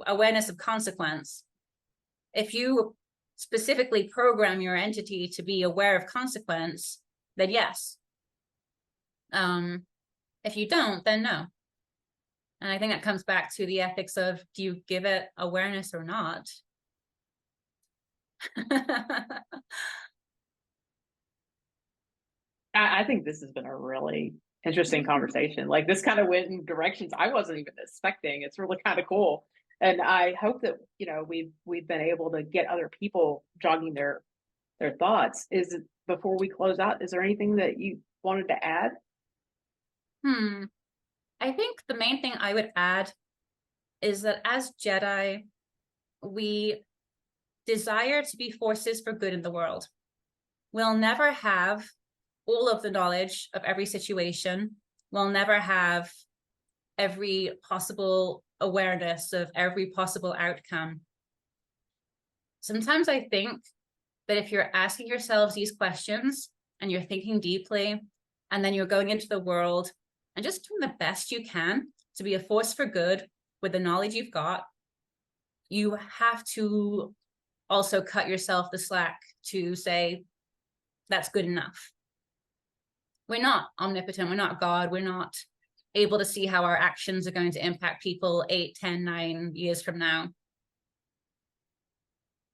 awareness of consequence. If you specifically program your entity to be aware of consequence, then yes. If you don't, then no. And I think that comes back to the ethics of, do you give it awareness or not? I think this has been a really interesting conversation. Like, this kind of went in directions I wasn't even expecting. It's really kind of cool. And I hope that, you know, we've been able to get other people jogging their thoughts. Before we close out, is there anything that you wanted to add? I think the main thing I would add is that as Jedi, we desire to be forces for good in the world. We'll never have all of the knowledge of every situation. We'll never have every possible awareness of every possible outcome. Sometimes I think that if you're asking yourselves these questions and you're thinking deeply, and then you're going into the world and just doing the best you can to be a force for good with the knowledge you've got, you have to also cut yourself the slack to say, that's good enough. We're not omnipotent. We're not God. We're not able to see how our actions are going to impact people 8, 10, 9 years from now.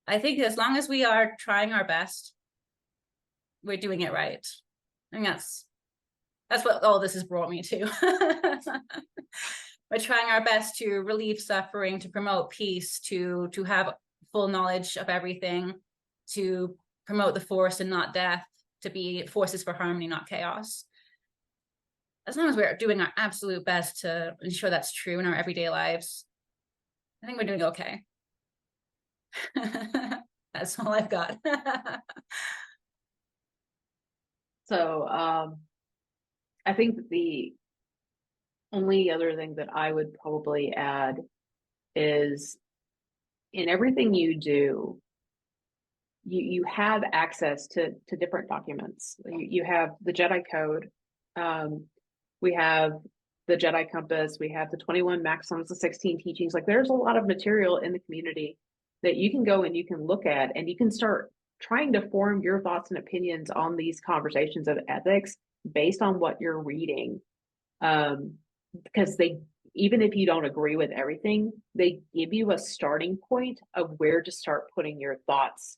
I think as long as we are trying our best, we're doing it right. I think that's what all this has brought me to. We're trying our best to relieve suffering, to promote peace, to have full knowledge of everything, to promote the force and not death, to be forces for harmony, not chaos. As long as we're doing our absolute best to ensure that's true in our everyday lives, I think we're doing okay. That's all I've got. So I think that the only other thing that I would probably add is in everything you do, you have access to different documents. You have the Jedi Code, we have the Jedi Compass, we have the 21 Maxims, the 16 teachings. Like there's a lot of material in the community that you can go and you can look at, and you can start trying to form your thoughts and opinions on these conversations of ethics based on what you're reading. Because they, even if you don't agree with everything, they give you a starting point of where to start putting your thoughts.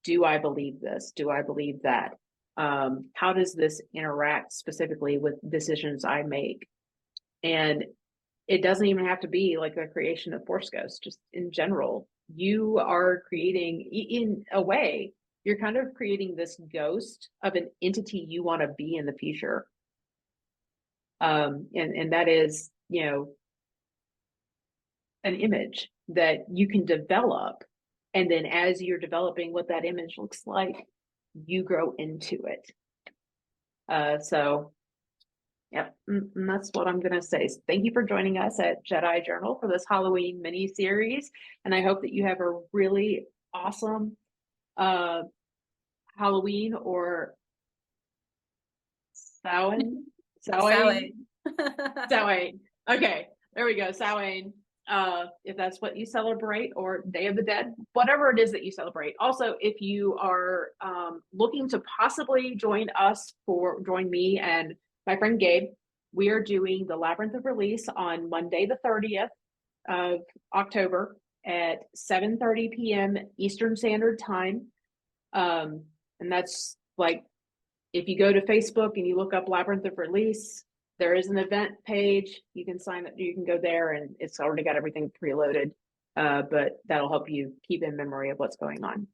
Do I believe this? Do I believe that? How does this interact specifically with decisions I make? And it doesn't even have to be like the creation of Force Ghosts, just in general. You are creating, in a way, you're kind of creating this ghost of an entity you want to be in the future. And that is, you know, an image that you can develop. And then as you're developing what that image looks like, you grow into it. So, yep, and that's what I'm going to say. So thank you for joining us at Jedi Journal for this Halloween mini series. And I hope that you have a really awesome Halloween or Samhain. Samhain. Okay, there we go. Samhain. If that's what you celebrate, or Day of the Dead, whatever it is that you celebrate. Also, if you are looking to possibly join me and my friend Gabe, we are doing the Labyrinth of Release on Monday, the 30th of October at 7:30 p.m. Eastern Standard Time. And that's like, if you go to Facebook and you look up Labyrinth of Release, there is an event page. You can sign up, you can go there, and it's already got everything preloaded. But that'll help you keep in memory of what's going on.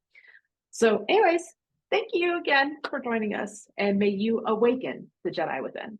So anyways, thank you again for joining us, and may you awaken the Jedi within.